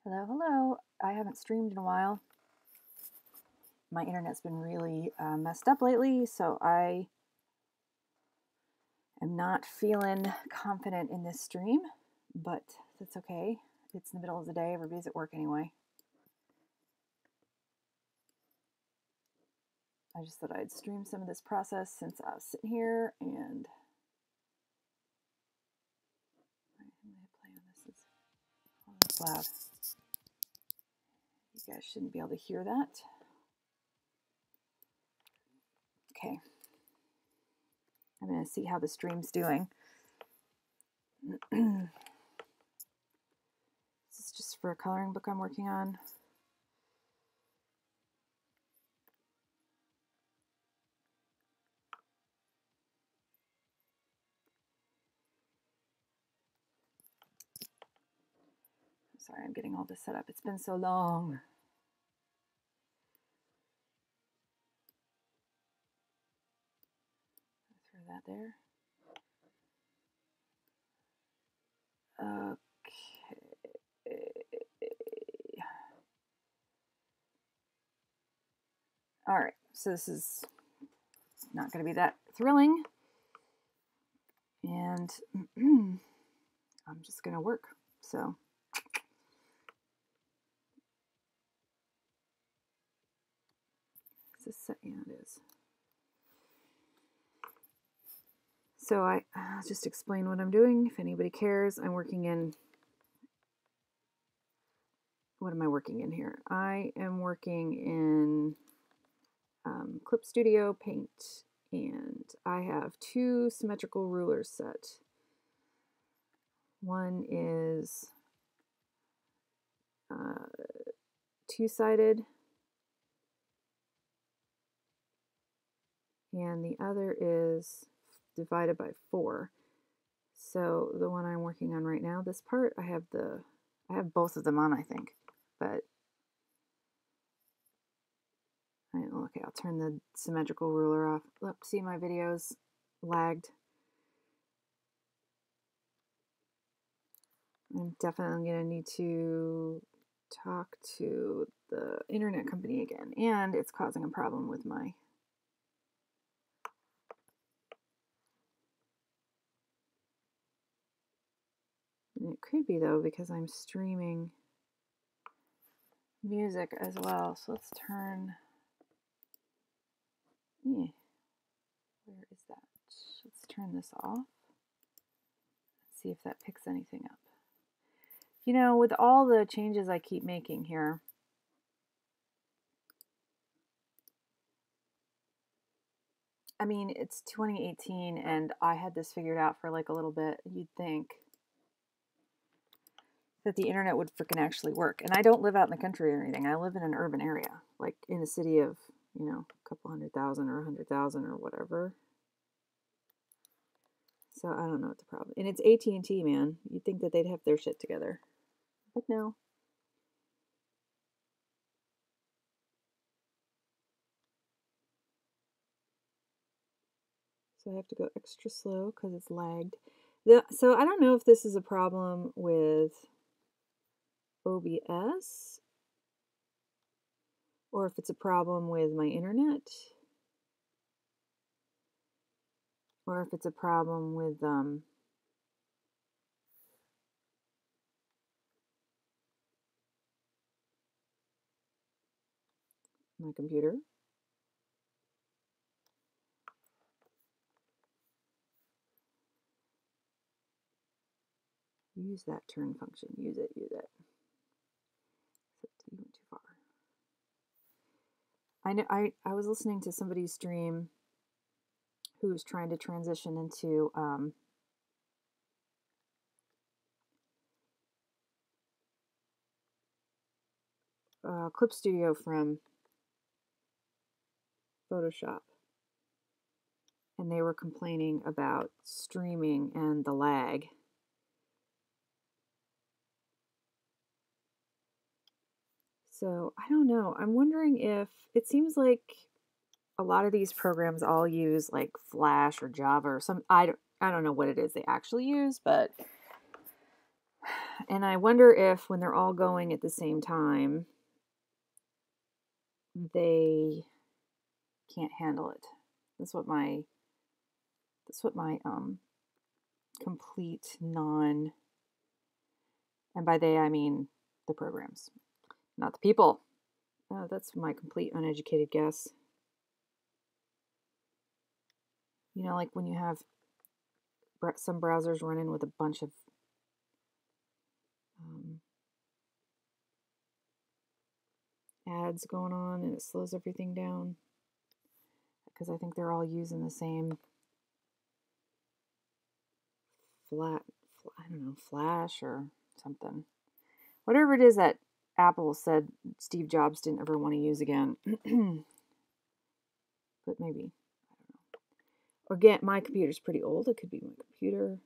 Hello, hello. I haven't streamed in a while. My internet's been really messed up lately, so I am not feeling confident in this stream, but that's okay. It's in the middle of the day. Everybody's at work anyway. I just thought I'd stream some of this process since I was sitting here and I'm going to play on this. It's loud. You guys shouldn't be able to hear that. Okay. I'm going to see how the stream's doing. This is just for a coloring book I'm working on. Sorry, I'm getting all this set up. It's been so long. Throw that there. Okay. All right, so this is not going to be that thrilling. And I'm just going to work. So is this set? Yeah, it is. So I'll just explain what I'm doing if anybody cares. I'm working in, what am I working in here? I am working in Clip Studio Paint, and I have two symmetrical rulers set. One is two-sided, and the other is divided by 4. So the one I'm working on right now, this part, I have both of them on, I think, but okay, I'll turn the symmetrical ruler off. Look, see, my videos lagged. I'm definitely going to need to talk to the internet company again, and it's causing a problem with my and it could be, though, because I'm streaming music as well. So let's turn, where is that? Let's turn this off. See if that picks anything up. You know, with all the changes I keep making here, I mean, it's 2018 and I had this figured out for like a little bit. You'd think that the internet would freaking actually work. And I don't live out in the country or anything. I live in an urban area, like in a city of, you know, a couple 100,000 or 100,000 or whatever. So I don't know what the problem. And it's AT&T, man. You'd think that they'd have their shit together, but no. So I have to go extra slow because it's lagged. So I don't know if this is a problem with OBS or if it's a problem with my internet or if it's a problem with my computer. Use that turn function. Use it, use it. Except you went too far. I know I was listening to somebody's stream who was trying to transition into Clip Studio from Photoshop. And they were complaining about streaming and the lag. So I don't know. I'm wondering if it seems like a lot of these programs all use like Flash or Java or some, I don't know what it is they actually use, but And I wonder if when they're all going at the same time, they can't handle it. That's what my complete non, and by they I mean the programs, not the people. That's my complete uneducated guess. You know, like when you have some browsers running with a bunch of ads going on and it slows everything down, because I think they're all using the same I don't know, Flash or something. Whatever it is that Apple said Steve Jobs didn't ever want to use again. But maybe, I don't know. Or again, my computer's pretty old. It could be my computer.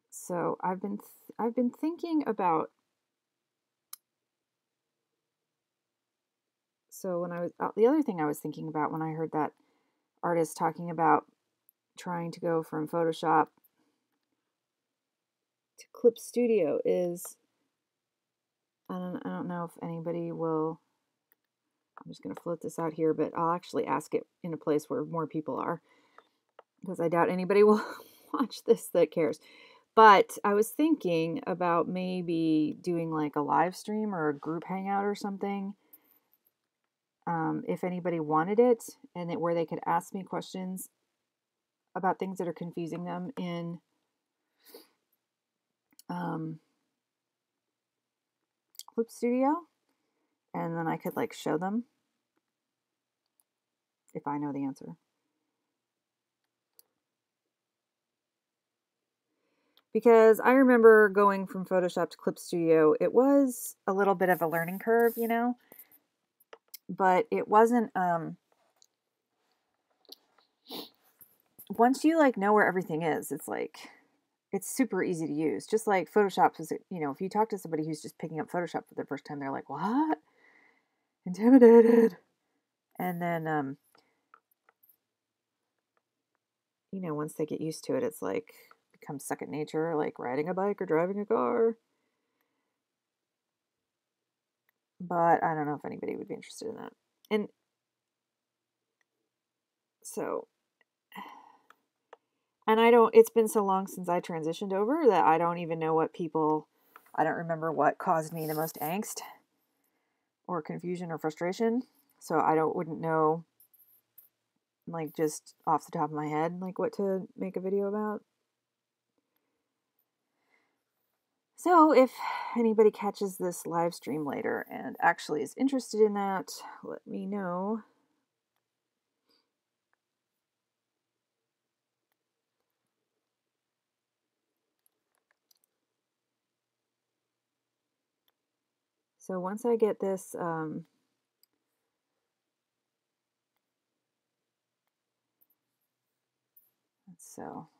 So I've been thinking about. So when I was the other thing I was thinking about when I heard that artist talking about trying to go from Photoshop to Clip Studio is, I don't know if anybody will. I'm just going to float this out here, but I'll actually ask it in a place where more people are, because I doubt anybody will watch this that cares. But I was thinking about maybe doing like a live stream or a group hangout or something, if anybody wanted it, and where they could ask me questions about things that are confusing them in Clip Studio, and then I could like show them if I know the answer. Because I remember going from Photoshop to Clip Studio, it was a little bit of a learning curve, you know, but it wasn't, once you like know where everything is, it's like, it's super easy to use. Just like Photoshop is, you know, if you talk to somebody who's just picking up Photoshop for the first time, they're like, what? Intimidated. And then, you know, once they get used to it, it's like, becomes second nature, like riding a bike or driving a car. But I don't know if anybody would be interested in that. And so, and it's been so long since I transitioned over that I don't even know I don't remember what caused me the most angst or confusion or frustration. So wouldn't know, like, just off the top of my head, like what to make a video about. So if anybody catches this live stream later and actually is interested in that, let me know. So once I get this,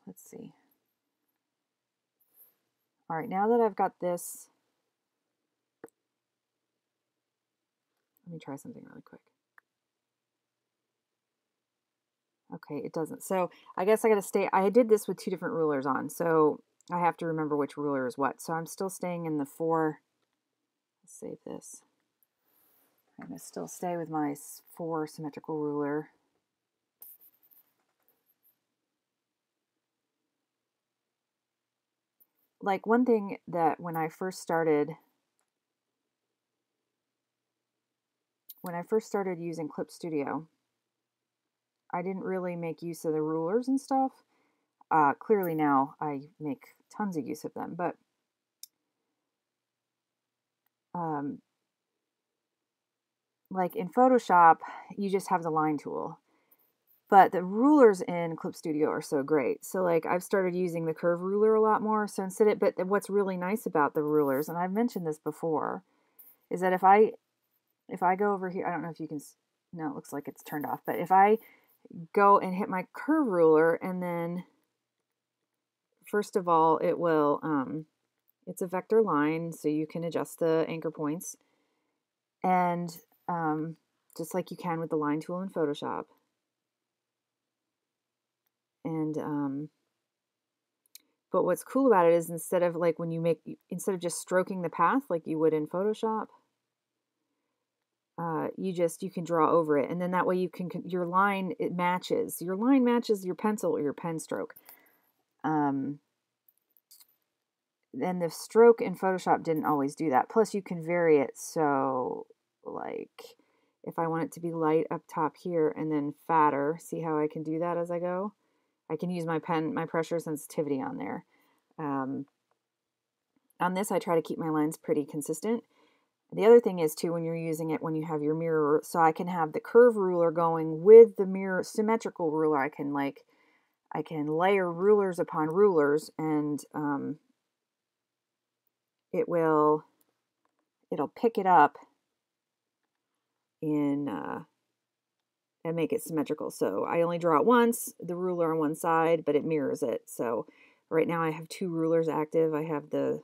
let's see. All right, now that I've got this, let me try something really quick. Okay, it doesn't. So I guess I got to stay. I did this with 2 different rulers on, so I have to remember which ruler is what. So I'm still staying in the 4. Let's save this. I'm going to still stay with my 4 symmetrical ruler. Like one thing that when I first started using Clip Studio, I didn't really make use of the rulers and stuff. Clearly now I make tons of use of them, but like in Photoshop, you just have the line tool. But the rulers in Clip Studio are so great. So like I've started using the curve ruler a lot more. So but what's really nice about the rulers, and I've mentioned this before, is that if I go over here, I don't know if you can, no, it looks like it's turned off. But if I go and hit my curve ruler and then first of all, it will, it's a vector line, so you can adjust the anchor points. And just like you can with the line tool in Photoshop. And but what's cool about it is instead of like when you make, instead of just stroking the path like you would in Photoshop, you can draw over it, and then that way you can, your line, it matches, your line matches your pencil or your pen stroke. And the stroke in Photoshop didn't always do that. Plus you can vary it, so like if I want it to be light up top here and then fatter, see how I can do that as I go? I can use my pen, my pressure sensitivity on there. On this, I try to keep my lines pretty consistent. The other thing is too, when you're using it, when you have your mirror, so I can have the curve ruler going with the mirror symmetrical ruler. I can layer rulers upon rulers, and it'll pick it up in and make it symmetrical. So I only draw it once, the ruler on one side, but it mirrors it. So right now I have 2 rulers active. I have the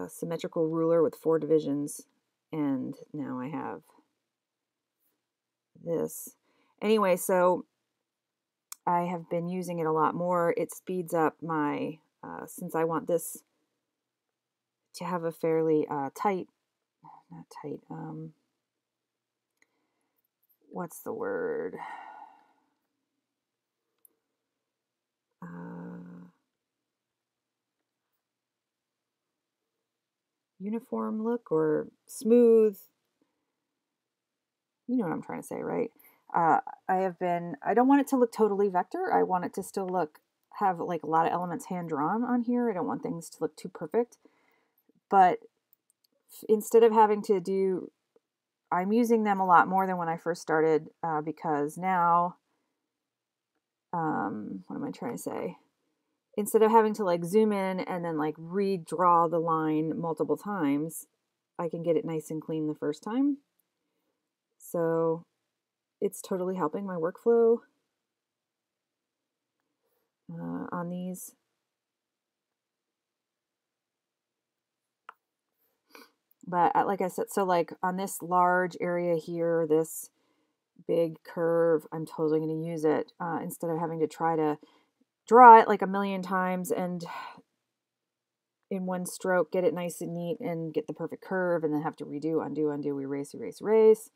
symmetrical ruler with 4 divisions, and now I have this. Anyway, so I have been using it a lot more. It speeds up my, since I want this to have a fairly tight, not tight, what's the word? Uniform look or smooth. You know what I'm trying to say, right? I don't want it to look totally vector. I want it to still have like a lot of elements hand drawn on here. I don't want things to look too perfect. But instead of having to do, I'm using them a lot more than when I first started, because now, what am I trying to say? Instead of having to like zoom in and then like redraw the line multiple times, I can get it nice and clean the first time. So it's totally helping my workflow on these. But like I said, so like on this large area here, this big curve, I'm totally going to use it instead of having to try to draw it like a million times and in one stroke get it nice and neat and get the perfect curve and then have to redo, undo, undo, erase, erase, erase.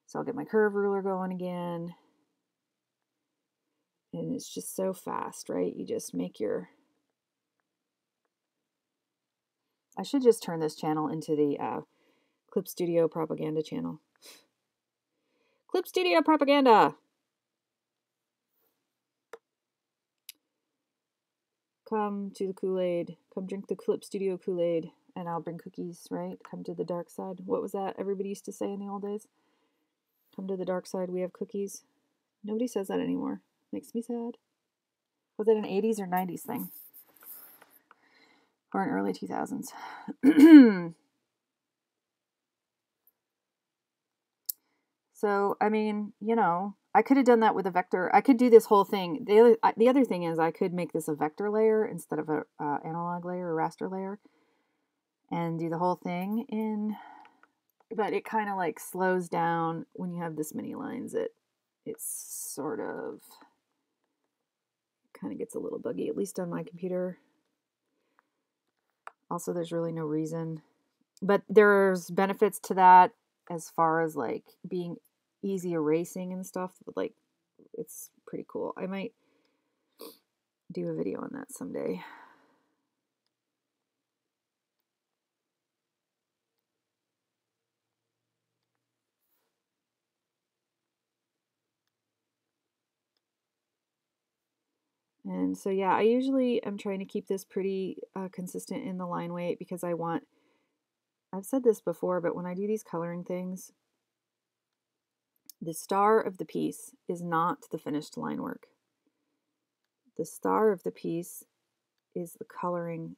So I'll get my curve ruler going again. And it's just so fast, right? You just make your... I should just turn this channel into the Clip Studio propaganda channel. Clip Studio propaganda! Come to the Kool-Aid. Come drink the Clip Studio Kool-Aid, and I'll bring cookies, right? Come to the dark side. What was that everybody used to say in the old days? Come to the dark side, we have cookies. Nobody says that anymore. Makes me sad. Was it an 80s or 90s thing? Or an early 2000s? So, I mean, you know, I could have done that with a vector. I could do this whole thing. The other thing is I could make this a vector layer instead of a analog layer or raster layer and do the whole thing in, but it kind of like slows down when you have this many lines. It's sort of kind of gets a little buggy, at least on my computer. Also, there's really no reason, but there's benefits to that as far as like being easy erasing and stuff. Like, it's pretty cool. I might do a video on that someday. And so, yeah, I usually am trying to keep this pretty consistent in the line weight because I want, I've said this before, but when I do these coloring things, the star of the piece is not the finished line work. The star of the piece is the coloring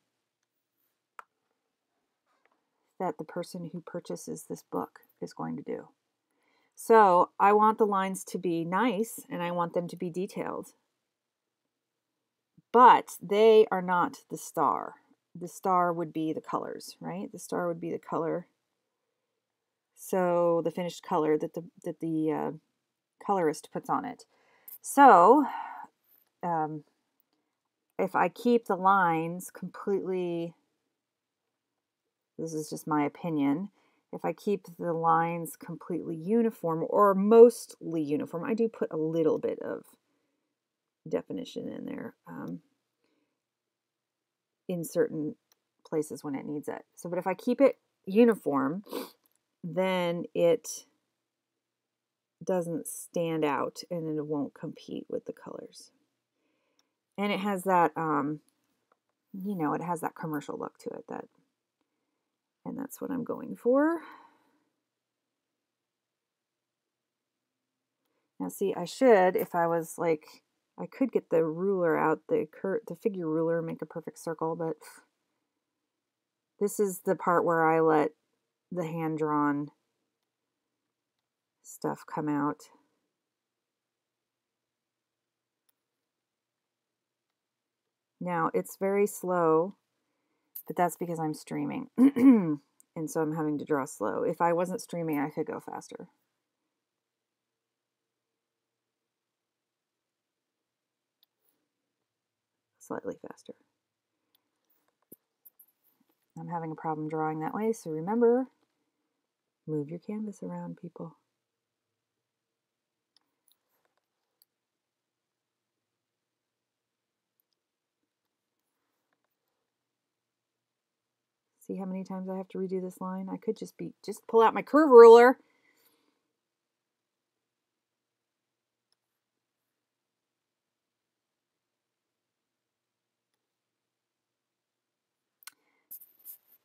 that the person who purchases this book is going to do. So I want the lines to be nice and I want them to be detailed. but they are not the star. The star would be the colors, right? The star would be the color. So the finished color that the colorist puts on it. So if I keep the lines completely, this is just my opinion, if I keep the lines completely uniform or mostly uniform, I do put a little bit of definition in there in certain places when it needs it. So, but if I keep it uniform, then it doesn't stand out and it won't compete with the colors. And it has that, you know, it has that commercial look to it, and that's what I'm going for. Now see, I should, if I was like, I could get the ruler out, the figure ruler, make a perfect circle, but this is the part where I let the hand-drawn stuff come out. Now, it's very slow, but that's because I'm streaming. And so I'm having to draw slow. If I wasn't streaming, I could go faster. Slightly faster. I'm having a problem drawing that way, so remember, move your canvas around, people. See how many times I have to redo this line? I could just pull out my curve ruler.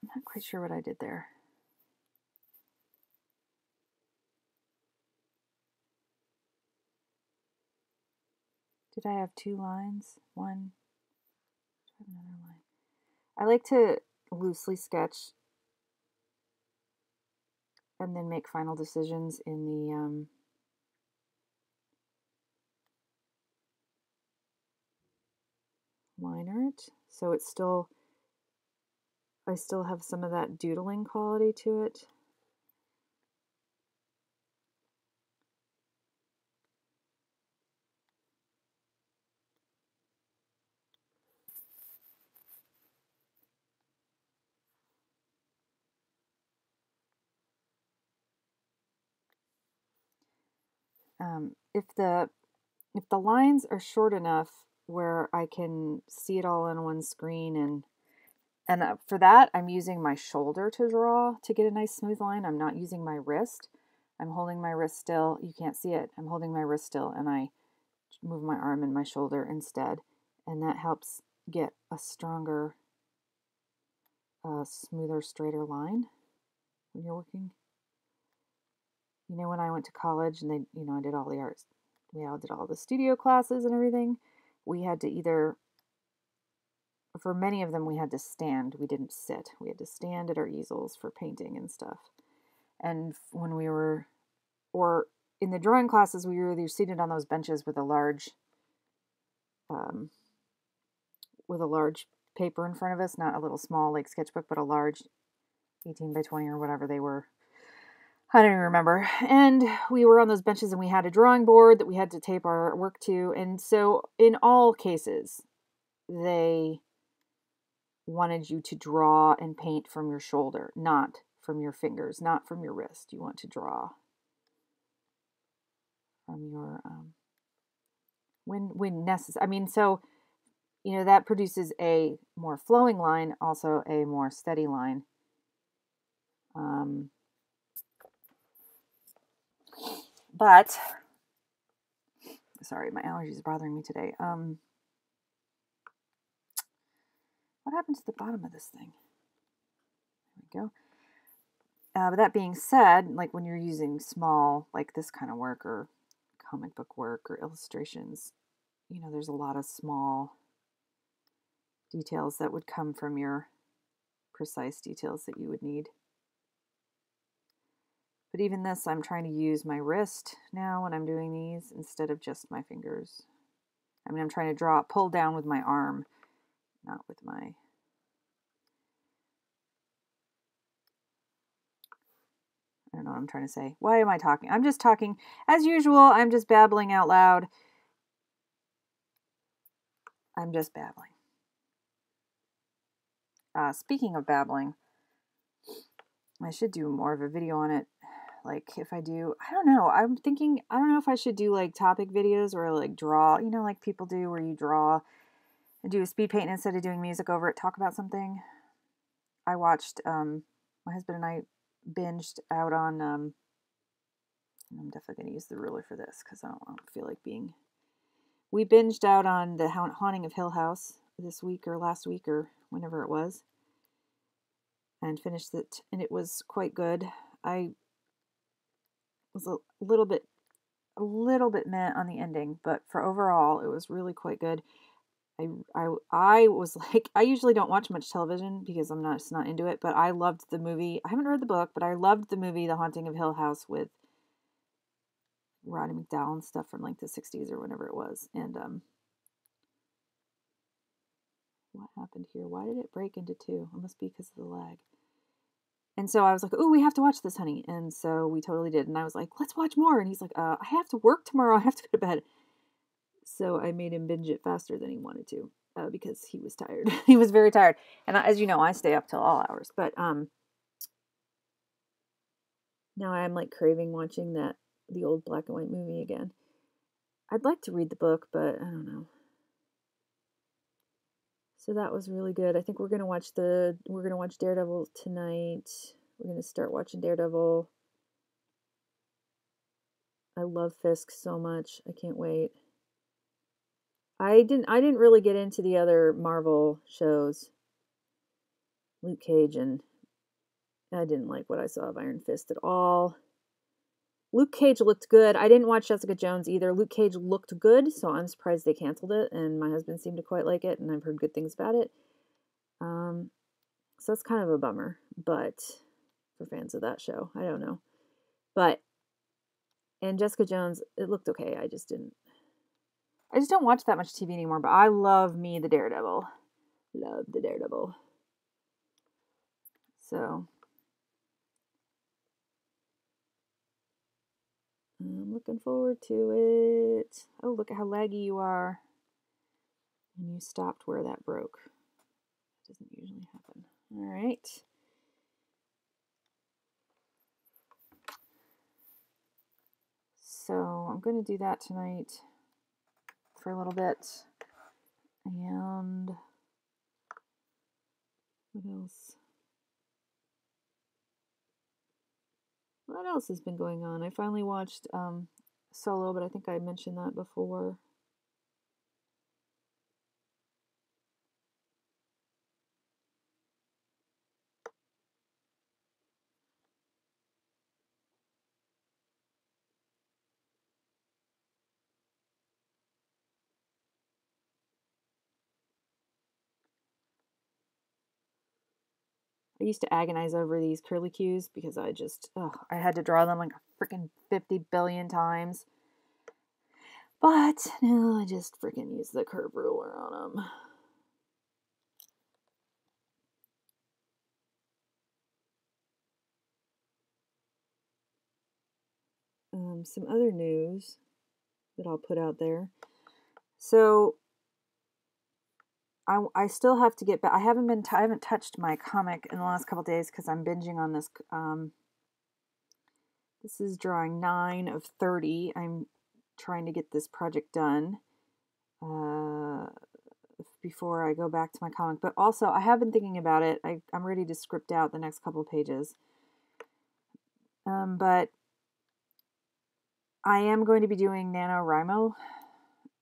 I'm not quite sure what I did there. Did I have two lines? One, another line. I like to loosely sketch and then make final decisions in the line art. So it's still, I still have some of that doodling quality to it. If the lines are short enough where I can see it all on one screen, and for that I'm using my shoulder to draw to get a nice smooth line. I'm not using my wrist. I'm holding my wrist still. You can't see it. I'm holding my wrist still, and I move my arm and my shoulder instead, and that helps get a stronger, smoother, straighter line when you're working. You know, when I went to college and I did all the arts, we all did all the studio classes and everything, we had to either, for many of them, we had to stand. We didn't sit. We had to stand at our easels for painting and stuff. And when we were, or in the drawing classes, we were either seated on those benches with a large paper in front of us, not a little small like sketchbook, but a large 18 by 20 or whatever they were. I don't even remember. And we were on those benches and we had a drawing board that we had to tape our work to. And so in all cases, they wanted you to draw and paint from your shoulder, not from your fingers, not from your wrist. You want to draw from your, when necessary. I mean, so, you know, that produces a more flowing line, also a more steady line. But, sorry, my allergies are bothering me today. What happened to the bottom of this thing? There we go. But that being said, like when you're using small, like this kind of work or comic book work or illustrations, you know, there's a lot of small details that would come from your precise details that you would need. But even this, I'm trying to use my wrist now when I'm doing these instead of just my fingers. I mean, I'm trying to pull down with my arm, not with my... I don't know what I'm trying to say. Why am I talking? I'm just talking. As usual, I'm just babbling out loud. I'm just babbling. Speaking of babbling, I should do more of a video on it. Like, if I do, I don't know. I'm thinking, I don't know if I should do like topic videos or like draw, you know, like people do where you draw and do a speed paint instead of doing music over it, talk about something. I watched, my husband and I binged out on, I'm definitely going to use the ruler for this because I don't feel like being, we binged out on The Haunting of Hill House this week or last week or whenever it was, and finished it, and it was quite good. I was a little bit meh on the ending, but for overall, it was really quite good. I was like, I usually don't watch much television because I'm just not into it, but I loved the movie. I haven't read the book, but I loved the movie The Haunting of Hill House with Roddy McDowall and stuff from like the 60s or whenever it was. And what happened here? Why did it break into two? It must be because of the lag. And so I was like, oh, we have to watch this, honey. And so we totally did. And I was like, let's watch more. And he's like, I have to work tomorrow. I have to go to bed. So I made him binge it faster than he wanted to because he was tired. He was very tired. And as you know, I stay up till all hours. But now I'm like craving watching the old black and white movie again. I'd like to read the book, but I don't know. So that was really good. I think we're gonna watch Daredevil tonight. We're gonna start watching Daredevil. I love Fisk so much. I can't wait. I didn't really get into the other Marvel shows. Luke Cage, and I didn't like what I saw of Iron Fist at all. Luke Cage looked good. I didn't watch Jessica Jones either. Luke Cage looked good, so I'm surprised they canceled it, and my husband seemed to quite like it, and I've heard good things about it. So it's kind of a bummer, but for fans of that show, I don't know. And Jessica Jones, it looked okay. I just don't watch that much TV anymore, but I love me the Daredevil. Love the Daredevil. So I'm looking forward to it. Oh, look at how laggy you are. And you stopped where that broke. That doesn't usually happen. All right. So I'm going to do that tonight for a little bit. And what else? What else has been going on? I finally watched Solo, but I think I mentioned that before. I used to agonize over these curlicues because I had to draw them like freaking 50 billion times. But no, I just freaking use the curve ruler on them. Some other news that I'll put out there. So I still have to get back. I haven't touched my comic in the last couple days because I'm binging on this. This is drawing 9 of 30. I'm trying to get this project done before I go back to my comic. But also, I have been thinking about it. I'm ready to script out the next couple of pages. But I am going to be doing NaNoWriMo,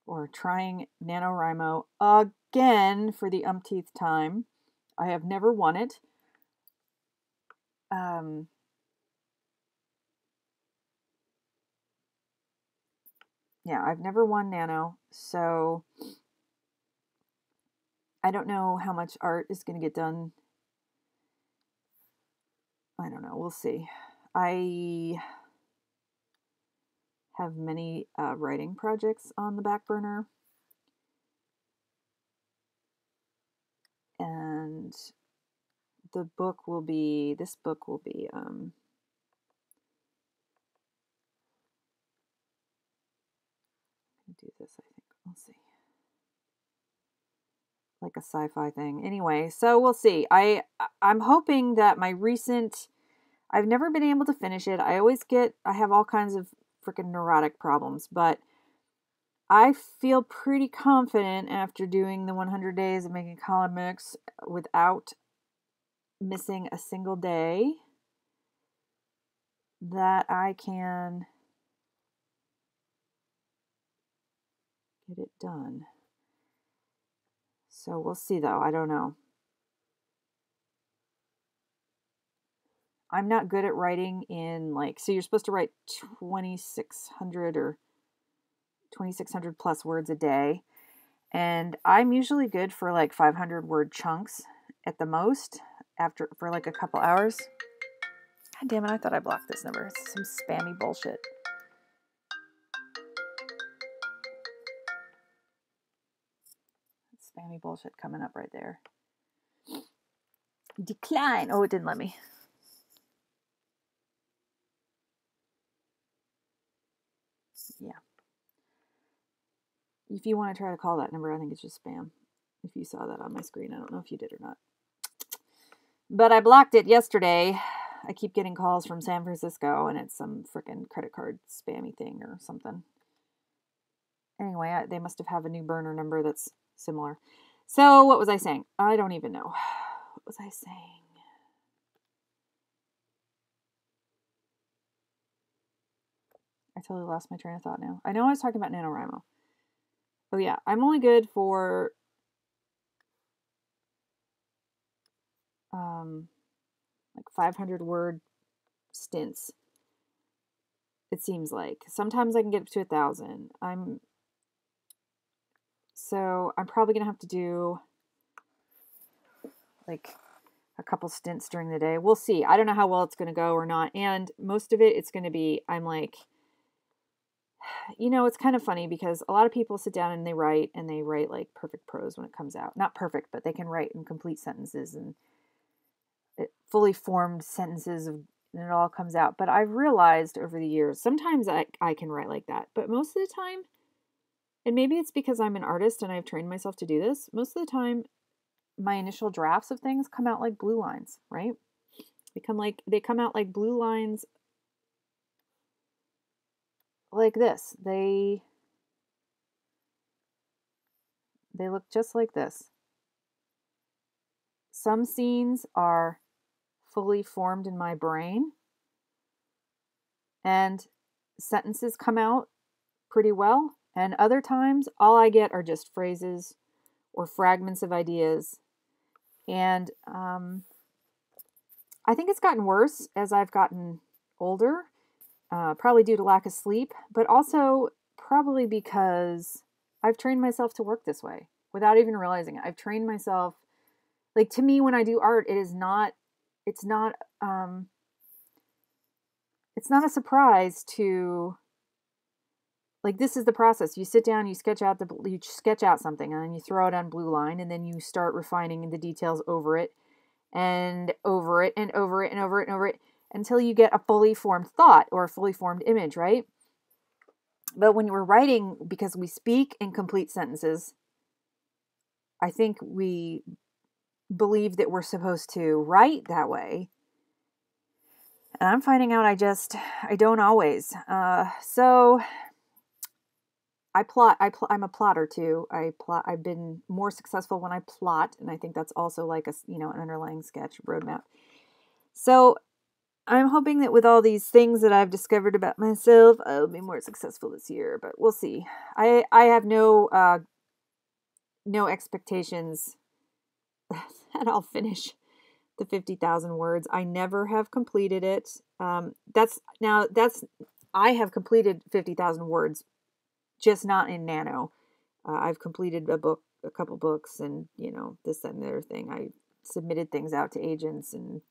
or trying NaNoWriMo again for the umpteenth time. I have never won it. Yeah, I've never won Nano, so I don't know how much art is going to get done. I don't know. We'll see. I have many writing projects on the back burner. and the book will be, this book will be, do this, I think. We'll see. Like a sci-fi thing. Anyway, so we'll see. I'm hoping that my recent, I've never been able to finish it. I have all kinds of freaking neurotic problems, but I feel pretty confident after doing the 100 days of making comics without missing a single day that I can get it done. So we'll see though. I don't know. I'm not good at writing in like, so you're supposed to write 2,600 or 2,600 plus words a day. And I'm usually good for like 500 word chunks at the most for like a couple hours. God damn it, I thought I blocked this number. It's some spammy bullshit. Spammy bullshit coming up right there. Decline. Oh, it didn't let me. Yeah. If you want to try to call that number, I think it's just spam. If you saw that on my screen, I don't know if you did or not. But I blocked it yesterday. I keep getting calls from San Francisco, and it's some freaking credit card spammy thing or something. Anyway, they must have a new burner number that's similar. So what was I saying? I don't even know. What was I saying? I totally lost my train of thought now. I know I was talking about NaNoWriMo. Oh yeah, I'm only good for like 500 word stints. It seems like sometimes I can get up to 1,000. I'm probably gonna have to do like a couple stints during the day. We'll see. I don't know how well it's gonna go or not. And most of it's gonna be, I'm like, it's kind of funny because a lot of people sit down and they write like perfect prose when it comes out. Not perfect, but they can write in complete sentences and fully formed sentences and it all comes out. But I've realized over the years, sometimes I can write like that, but most of the time, and maybe it's because I'm an artist and I've trained myself to do this, most of the time, my initial drafts of things come out like blue lines, right? They come out like blue lines like this. They look just like this. Some scenes are fully formed in my brain and sentences come out pretty well. And other times, all I get are just phrases or fragments of ideas. And I think it's gotten worse as I've gotten older, probably due to lack of sleep, but also probably because I've trained myself to work this way without even realizing it. I've trained myself, like, to me, when I do art, it's not a surprise to, like, this is the process. You sit down, you sketch out something, and then you throw it on blue line, and then you start refining the details over it, and over it, and over it, and over it, and over it, until you get a fully formed thought or a fully formed image, right? But when we're writing, because we speak in complete sentences, I think we believe that we're supposed to write that way. And I'm finding out I don't always. So I plot. I'm a plotter too. I've been more successful when I plot, and I think that's also like an underlying sketch roadmap. So I'm hoping that with all these things that I've discovered about myself, I'll be more successful this year. But we'll see. I have no expectations that I'll finish the 50,000 words. I never have completed it. I have completed 50,000 words, just not in Nano. I've completed a couple books, and this, that, and the other thing. I submitted things out to agents and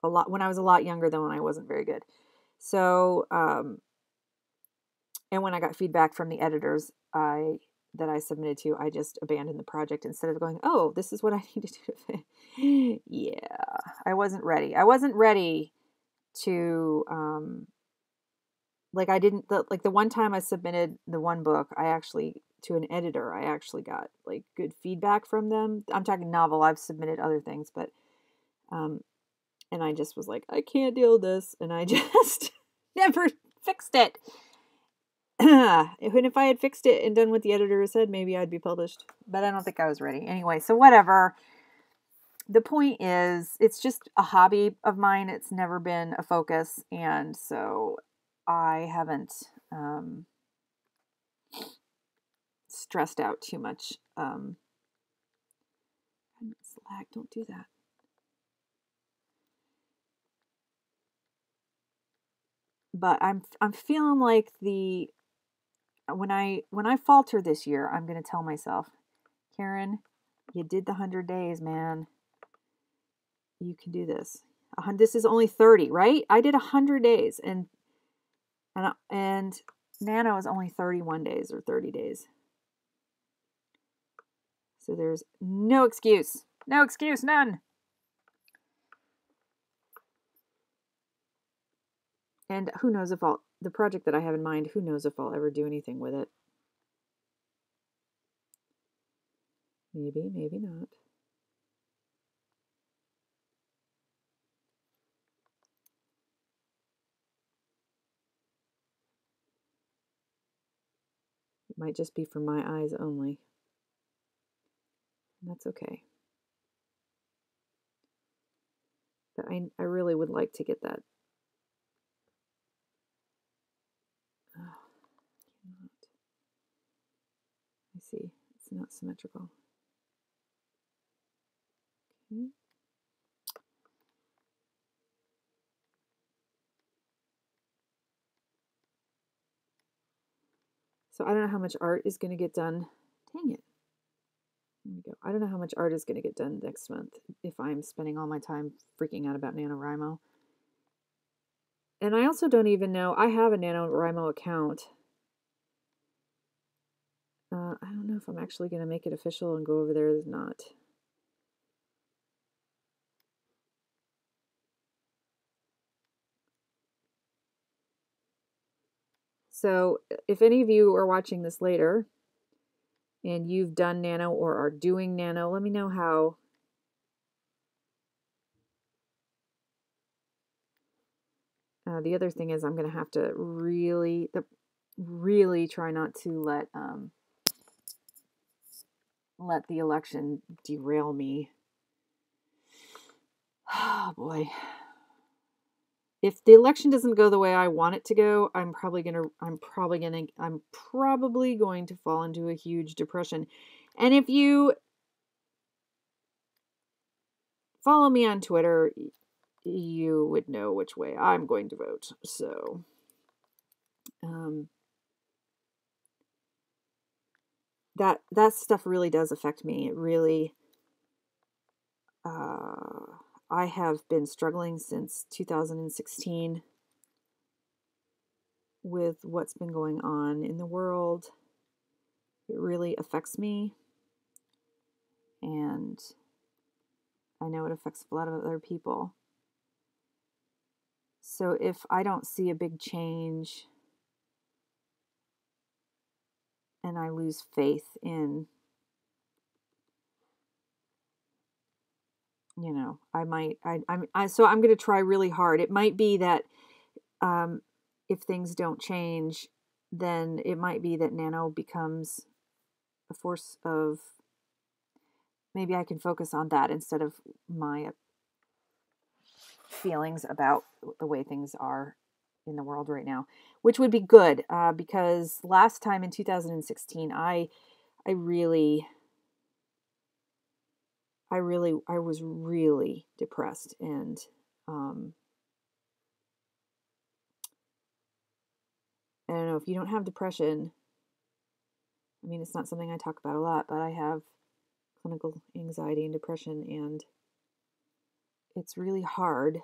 a lot when I was a lot younger than when I wasn't very good. So, and when I got feedback from the editors, I that I submitted to, I just abandoned the project instead of going, oh, this is what I need to do. Yeah, I wasn't ready. I wasn't ready to, like I didn't, like the one time I submitted the one book, I actually, to an editor, I actually got like good feedback from them. I'm talking novel. I've submitted other things, but, and I just was like, I can't deal with this. And I just never fixed it. And if I had fixed it and done what the editor said, maybe I'd be published. But I don't think I was ready. Anyway, so whatever. The point is, it's just a hobby of mine. It's never been a focus. And so I haven't stressed out too much. Slack, don't do that. But I'm feeling like when I falter this year, I'm going to tell myself, Karen, you did the 100 days, man. You can do this. This is only 30, right? I did 100 days, and Nano is only 31 days or 30 days. So there's no excuse. No excuse, none. And who knows if the project that I have in mind, who knows if I'll ever do anything with it. Maybe, maybe not. It might just be for my eyes only. And that's okay. But I really would like to get that. Oh, cannot. I see. It's not symmetrical. Okay. So I don't know how much art is going to get done. Dang it. There we go. I don't know how much art is going to get done next month if I'm spending all my time freaking out about NaNoWriMo. And I also don't even know. I have a NaNoWriMo account. I don't know if I'm actually going to make it official and go over there or not. So if any of you are watching this later and you've done Nano or are doing Nano, let me know how. The other thing is I'm going to have to really try not to let the election derail me. Oh boy. If the election doesn't go the way I want it to go, I'm probably going to fall into a huge depression. And if you follow me on Twitter, you would know which way I'm going to vote. So, that stuff really does affect me. It really, I have been struggling since 2016 with what's been going on in the world. It really affects me. And I know it affects a lot of other people. So if I don't see a big change and I lose faith in, so I'm going to try really hard. It might be that if things don't change, then it might be that Nano becomes a force of, maybe I can focus on that instead of my feelings about the way things are in the world right now, which would be good, because last time in 2016, I was really depressed, and I don't know if you don't have depression. I mean, it's not something I talk about a lot, but I have clinical anxiety and depression, and it's really hard.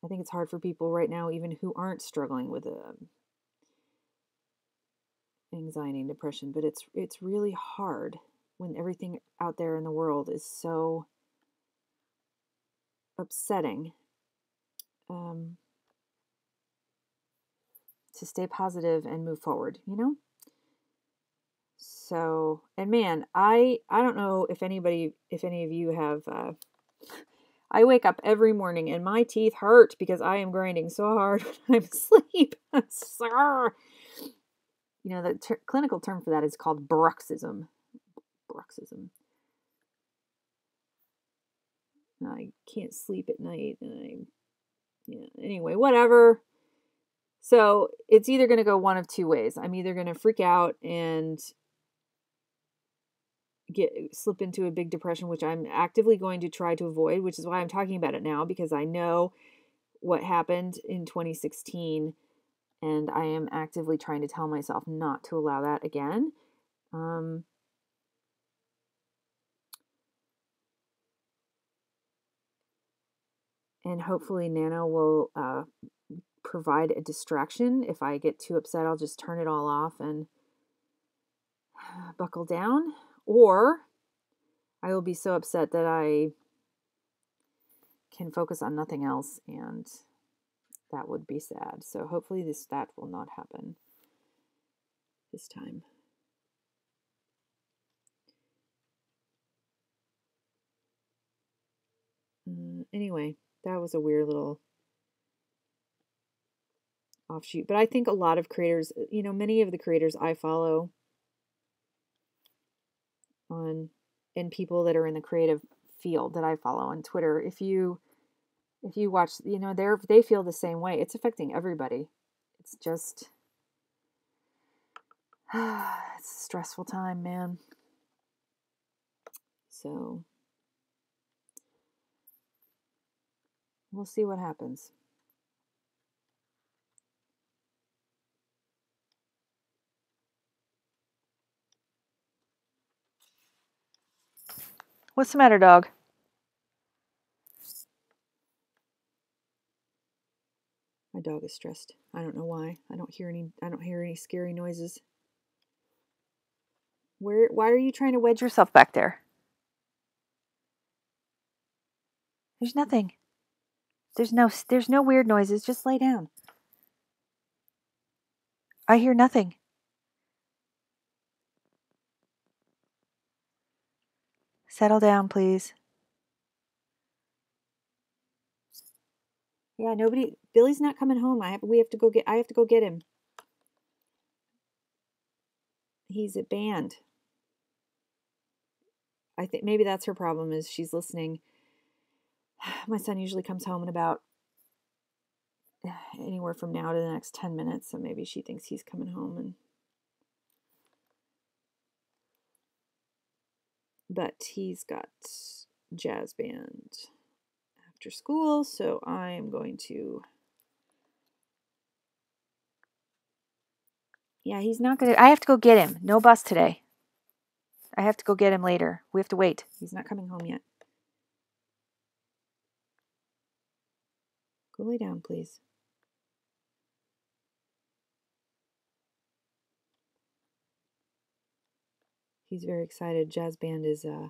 I think it's hard for people right now, even who aren't struggling with anxiety and depression, but it's really hard when everything out there in the world is so upsetting, to stay positive and move forward, you know? So, and man, I don't know if any of you have, I wake up every morning and my teeth hurt because I am grinding so hard when I'm asleep. You know, the clinical term for that is called bruxism. Bruxism. I can't sleep at night, and anyway, whatever. So it's either going to go one of two ways. I'm either going to freak out and slip into a big depression, which I'm actively going to try to avoid, which is why I'm talking about it now, because I know what happened in 2016, and I am actively trying to tell myself not to allow that again. And hopefully Nano will provide a distraction. If I get too upset, I'll just turn it all off and buckle down. Or I will be so upset that I can focus on nothing else, and that would be sad. So hopefully that will not happen this time. Anyway, that was a weird little offshoot. But I think a lot of creators, many of the creators I follow and people that are in the creative field that I follow on Twitter, if you watch, they feel the same way. It's affecting everybody. It's just it's a stressful time, man. So we'll see what happens. What's the matter, dog? My dog is stressed. I don't know why. I don't hear any scary noises. Why are you trying to wedge yourself back there? There's nothing. There's no weird noises. Just lay down. I hear nothing. Settle down, please. Yeah, Billy's not coming home. I have to go get him. He's at band. I think maybe that's her problem, is she's listening. My son usually comes home in about anywhere from now to the next 10 minutes, so maybe she thinks he's coming home. But he's got jazz band after school, so I'm going to... Yeah, he's not going to... I have to go get him. No bus today. I have to go get him later. We have to wait. He's not coming home yet. Go lay down, please. He's very excited. Jazz band is the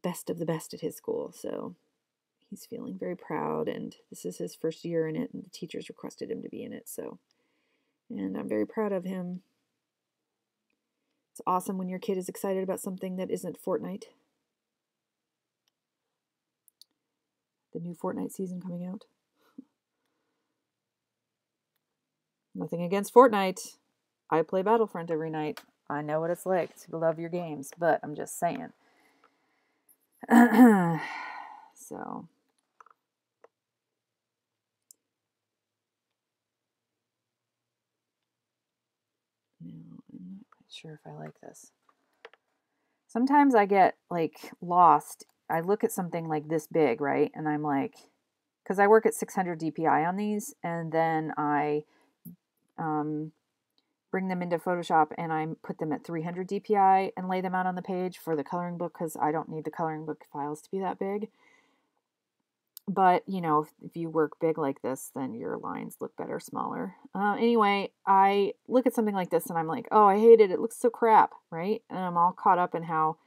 best of the best at his school, so he's feeling very proud, and this is his first year in it, and the teachers requested him to be in it, and I'm very proud of him. It's awesome when your kid is excited about something that isn't Fortnite. The new Fortnite season coming out. Nothing against Fortnite. I play Battlefront every night. I know what it's like to love your games, but I'm just saying. So. No, I'm not quite sure if I like this. Sometimes I get lost. I look at something like this big, right? And I'm like, because I work at 600 DPI on these, and then I bring them into Photoshop and I put them at 300 DPI and lay them out on the page for the coloring book, because I don't need the coloring book files to be that big. But, you know, if you work big like this, then your lines look better smaller. Anyway, I look at something like this and I'm like, oh, I hate it. It looks so crap, right? And I'm all caught up in how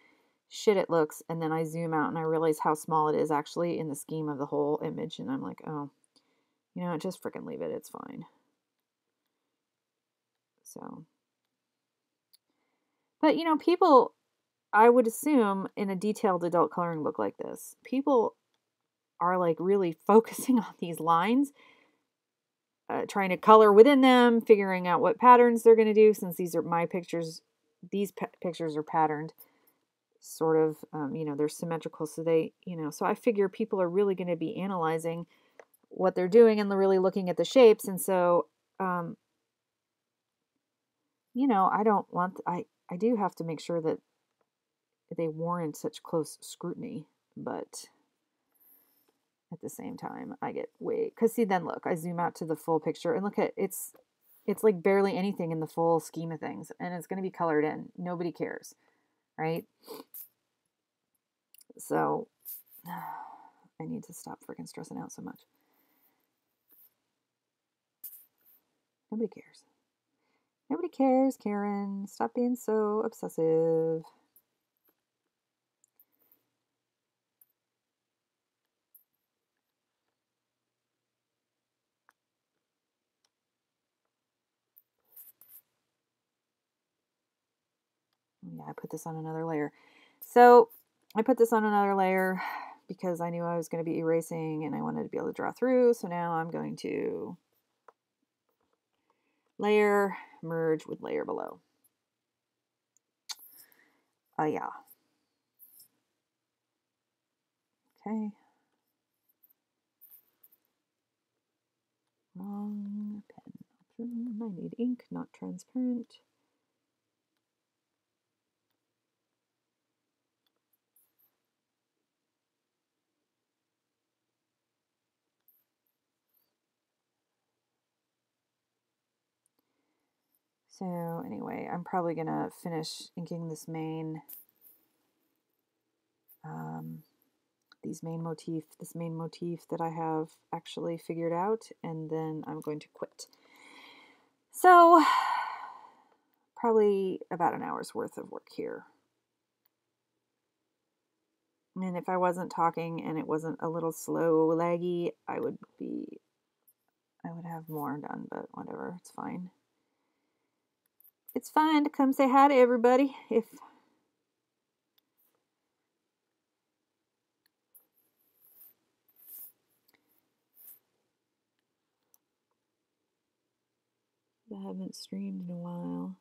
shit it looks. And then I zoom out and I realize how small it is actually in the scheme of the whole image. And I'm like, oh, you know, just freaking leave it. It's fine. So, but, you know, people, I would assume in a detailed adult coloring book like this, people are like really focusing on these lines, trying to color within them, figuring out what patterns they're going to do, since these are my pictures. These pictures are patterned, sort of, you know, they're symmetrical. So they, you know, so I figure people are really going to be analyzing what they're doing and really looking at the shapes. And so, you know, I don't want, I do have to make sure that they warrant such close scrutiny, but at the same time, I get way, because see, then look, I zoom out to the full picture and look at it's like barely anything in the full scheme of things, and it's going to be colored in. Nobody cares, right? So I need to stop freaking stressing out so much. Nobody cares. Nobody cares, Karen. Stop being so obsessive. Yeah, I put this on another layer. So I put this on another layer because I knew I was going to be erasing and I wanted to be able to draw through. So now I'm going to layer, merge with layer below. Yeah. Okay. Wrong pen option. I need ink, not transparent. So anyway, I'm probably gonna finish inking this main, this main motif that I have actually figured out, and then I'm going to quit. So probably about an hour's worth of work here. And if I wasn't talking and it wasn't a little slow, laggy, I would have more done, but whatever, it's fine. It's fine to come say hi to everybody if I haven't streamed in a while.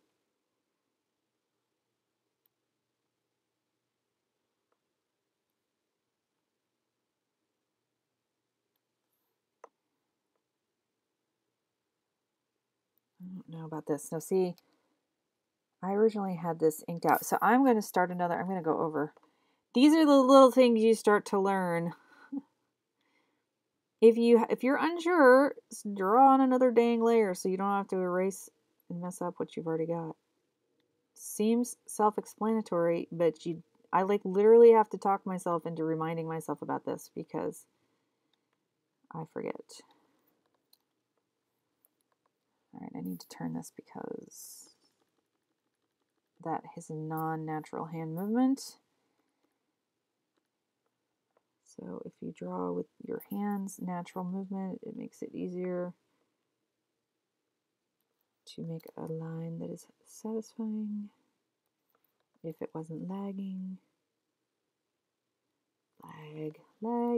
I don't know about this. Now, see, I originally had this inked out. So I'm going to start another. I'm going to go over. These are the little things you start to learn. If you're unsure, draw on another dang layer so you don't have to erase and mess up what you've already got. Seems self-explanatory, but I like literally have to talk myself into reminding myself about this because I forget. All right, I need to turn this because that is a non-natural hand movement. So if you draw with your hands, natural movement, it makes it easier to make a line that is satisfying. If it wasn't lagging. Laggy lag.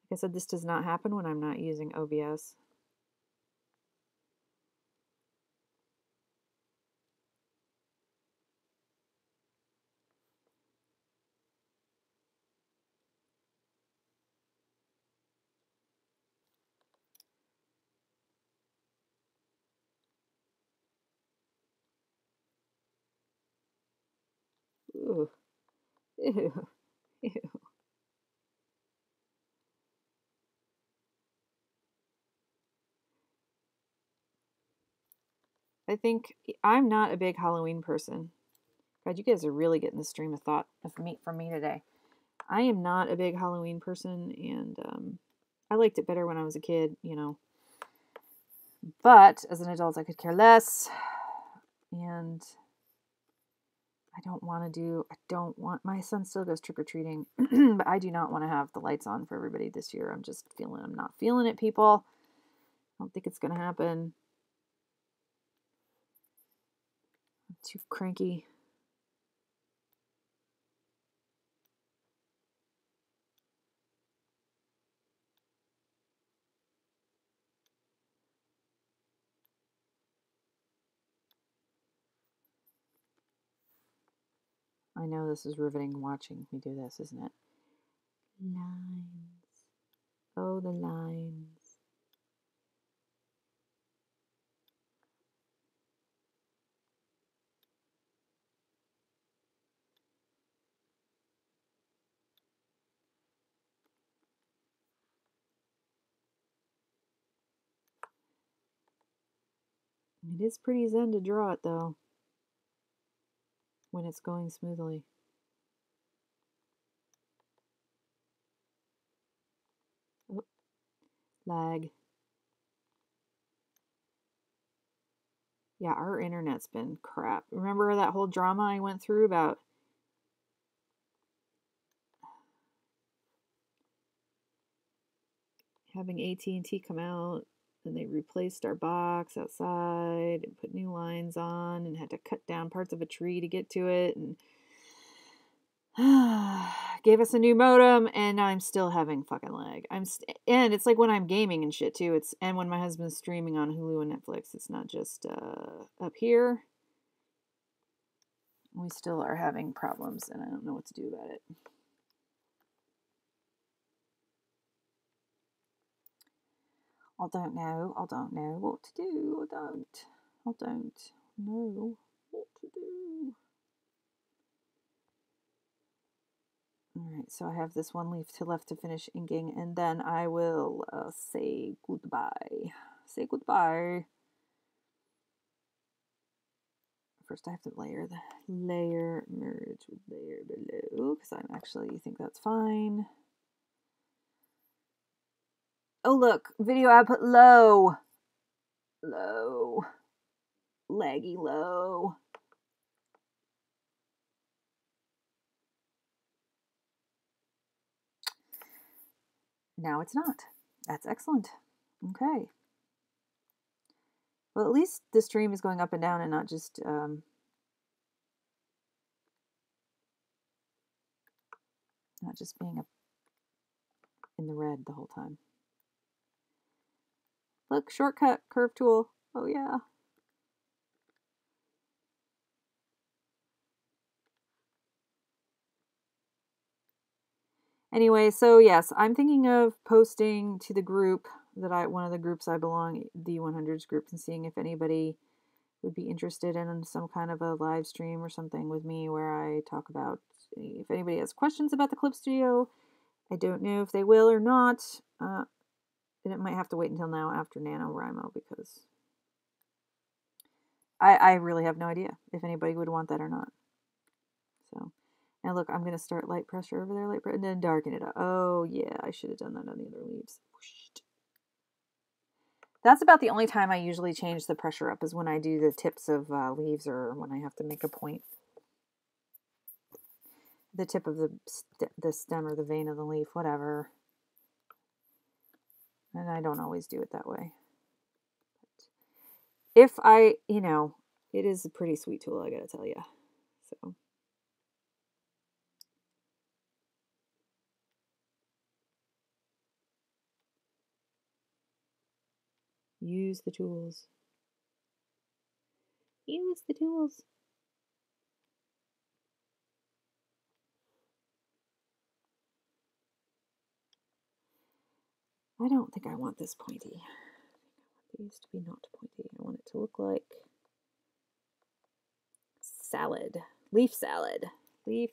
Like I said, this does not happen when I'm not using OBS. Ooh. Ew. Ew. I think I'm not a big Halloween person. God, you guys are really getting the stream of thought from me today. I am not a big Halloween person, and I liked it better when I was a kid, you know. But as an adult, I could care less. And I don't want, my son still goes trick-or-treating, but I do not want to have the lights on for everybody this year. I'm not feeling it, people. I don't think it's going to happen. I'm too cranky. I know this is riveting watching me do this, isn't it? Lines. Oh, the lines. It is pretty zen to draw it, though, when it's going smoothly. Oh, lag. Yeah, our internet's been crap. Remember that whole drama I went through about having AT&T come out, and they replaced our box outside and put new lines on and had to cut down parts of a tree to get to it, and gave us a new modem, and I'm still having fucking lag. And it's like when I'm gaming and shit too. And when my husband's streaming on Hulu and Netflix. It's not just up here. We still are having problems, and I don't know what to do about it. I don't know what to do. I don't know what to do. Alright, so I have this one leaf left to finish inking, and then I will say goodbye. Say goodbye. First I have to layer merge with layer below, because I actually think that's fine. Oh look, video output low. Low. Laggy low. Now it's not. That's excellent. Okay. Well, at least the stream is going up and down and not just being up in the red the whole time. Look, shortcut, curve tool. Oh yeah. Anyway, so yes, I'm thinking of posting to the group one of the groups I belong, the 100s group, and seeing if anybody would be interested in some kind of a live stream or something with me where I talk about, if anybody has questions about the Clip Studio. I don't know if they will or not. And it might have to wait until now after NaNoWriMo, because I really have no idea if anybody would want that or not. So, now look, I'm going to start light pressure over there, and then darken it up. Oh yeah, I should have done that on the other leaves. That's about the only time I usually change the pressure up, is when I do the tips of leaves, or when I have to make a point. The tip of the stem or the vein of the leaf, whatever. And I don't always do it that way. But if it is a pretty sweet tool, I gotta tell you. So. Use the tools. Use the tools. I don't think I want this pointy. I want these to be not pointy. I want it to look like salad. Leaf salad. Leaf.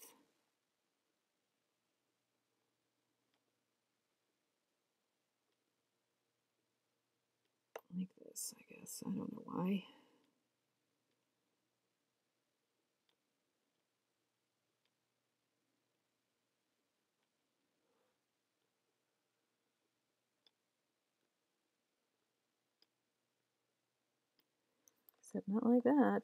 Like this, I guess. I don't know why. Except not like that.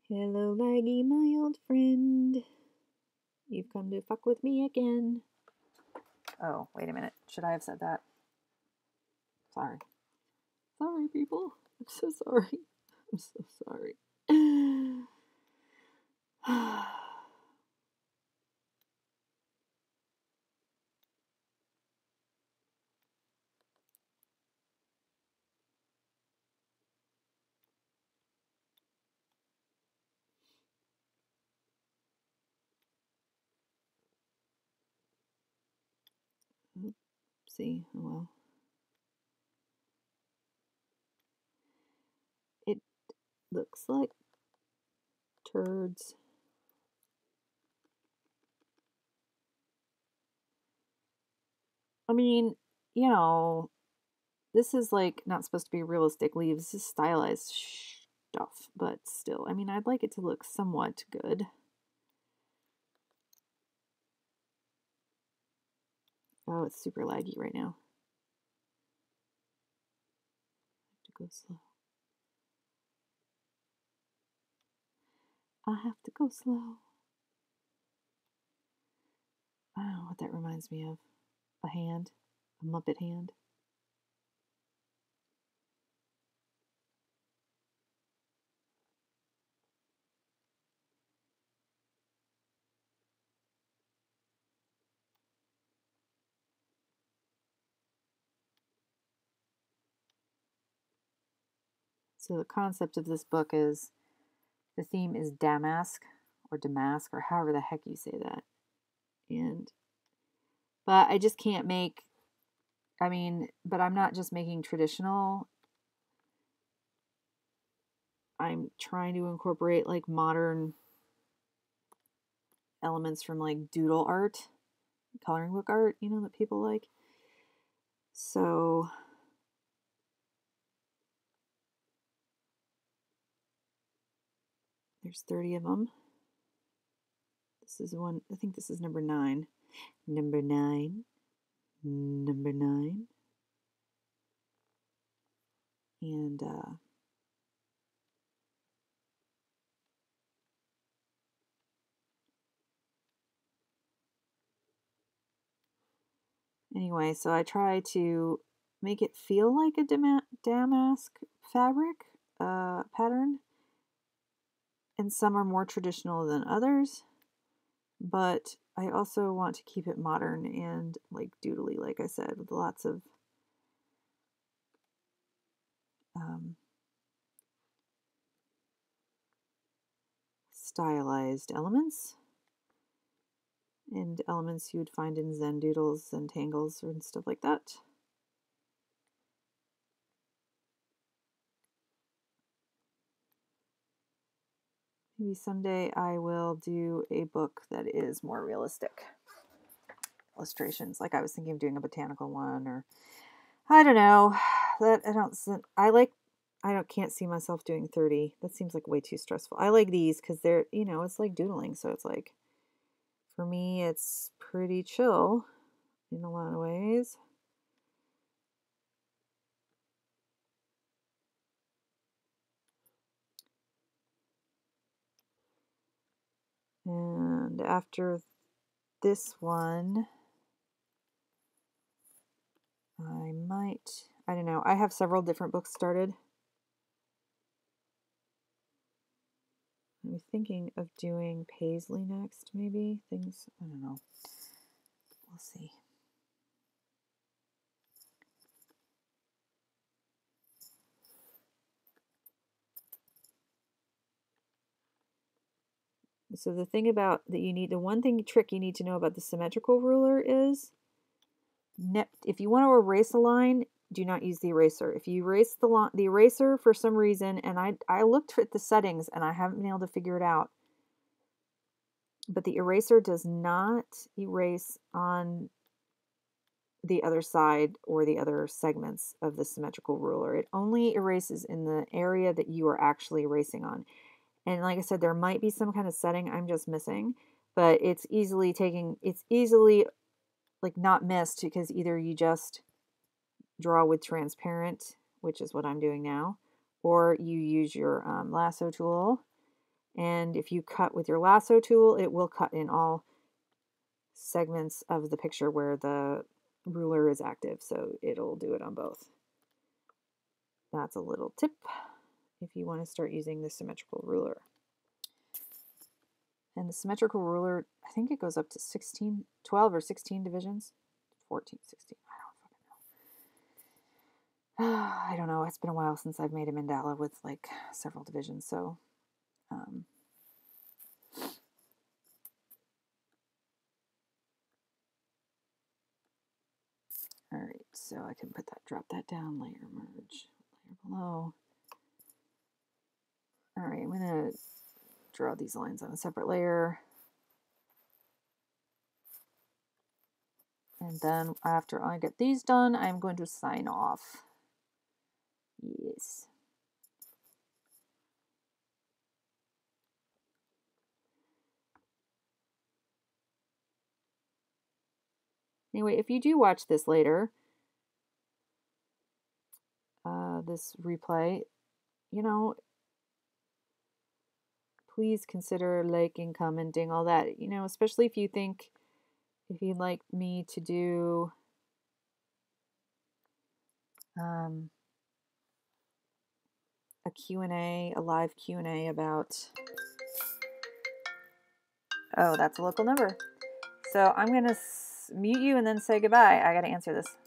Hello, Laggy, my old friend. You've come to fuck with me again. Oh, wait a minute. Should I have said that? Sorry. Sorry, people. I'm so sorry. I'm so sorry. See, oh well. It looks like turds. I mean, you know, this is like not supposed to be realistic leaves. This is stylized stuff, but still, I mean, I'd like it to look somewhat good. Oh, it's super laggy right now. I have to go slow. I have to go slow. I don't know what that reminds me of. A hand. A Muppet hand. So the concept of this book is the theme is Damask or Damask or however the heck you say that. But I just can't make, I mean, but I'm not just making traditional. I'm trying to incorporate like modern elements from like doodle art, coloring book art, you know, that people like. So there's 30 of them. This is one, I think this is number 9. Number 9. Number 9. And anyway, so I try to make it feel like a damask fabric pattern. And some are more traditional than others. But I also want to keep it modern and like doodly, like I said, with lots of stylized elements and elements you would find in Zen doodles and tangles and stuff like that. Maybe someday I will do a book that is more realistic illustrations. Like I was thinking of doing a botanical one, or I don't know. That I can't see myself doing 30. That seems like way too stressful. I like these because they're, you know, it's like doodling. So it's like, for me, it's pretty chill in a lot of ways. And after this one, I don't know. I have several different books started. I'm thinking of doing Paisley next, maybe. Things, I don't know. We'll see. So the thing about that you need, the one thing trick you need to know about the symmetrical ruler is, if you want to erase a line, do not use the eraser. If you erase the eraser for some reason, and I looked at the settings and I haven't been able to figure it out, but the eraser does not erase on the other side or the other segments of the symmetrical ruler. It only erases in the area that you are actually erasing on. And like I said, there might be some kind of setting I'm just missing, but it's easily like not missed because either you just draw with transparent, which is what I'm doing now, or you use your lasso tool. And if you cut with your lasso tool, it will cut in all segments of the picture where the ruler is active, so it'll do it on both. That's a little tip if you want to start using the symmetrical ruler. And the symmetrical ruler, I think it goes up to 16, 12 or 16 divisions. 14, 16, I don't fucking know. I don't know, it's been a while since I've made a mandala with like several divisions, so all right, so I can drop that down, layer merge, layer below. All right, I'm gonna draw these lines on a separate layer. And then after I get these done, I'm going to sign off. Yes. Anyway, if you do watch this later, this replay, you know, please consider liking, commenting, all that, you know, especially if you'd like me to do a Q&A, a live Q&A about, oh, that's a local number. So I'm going to mute you and then say goodbye. I got to answer this.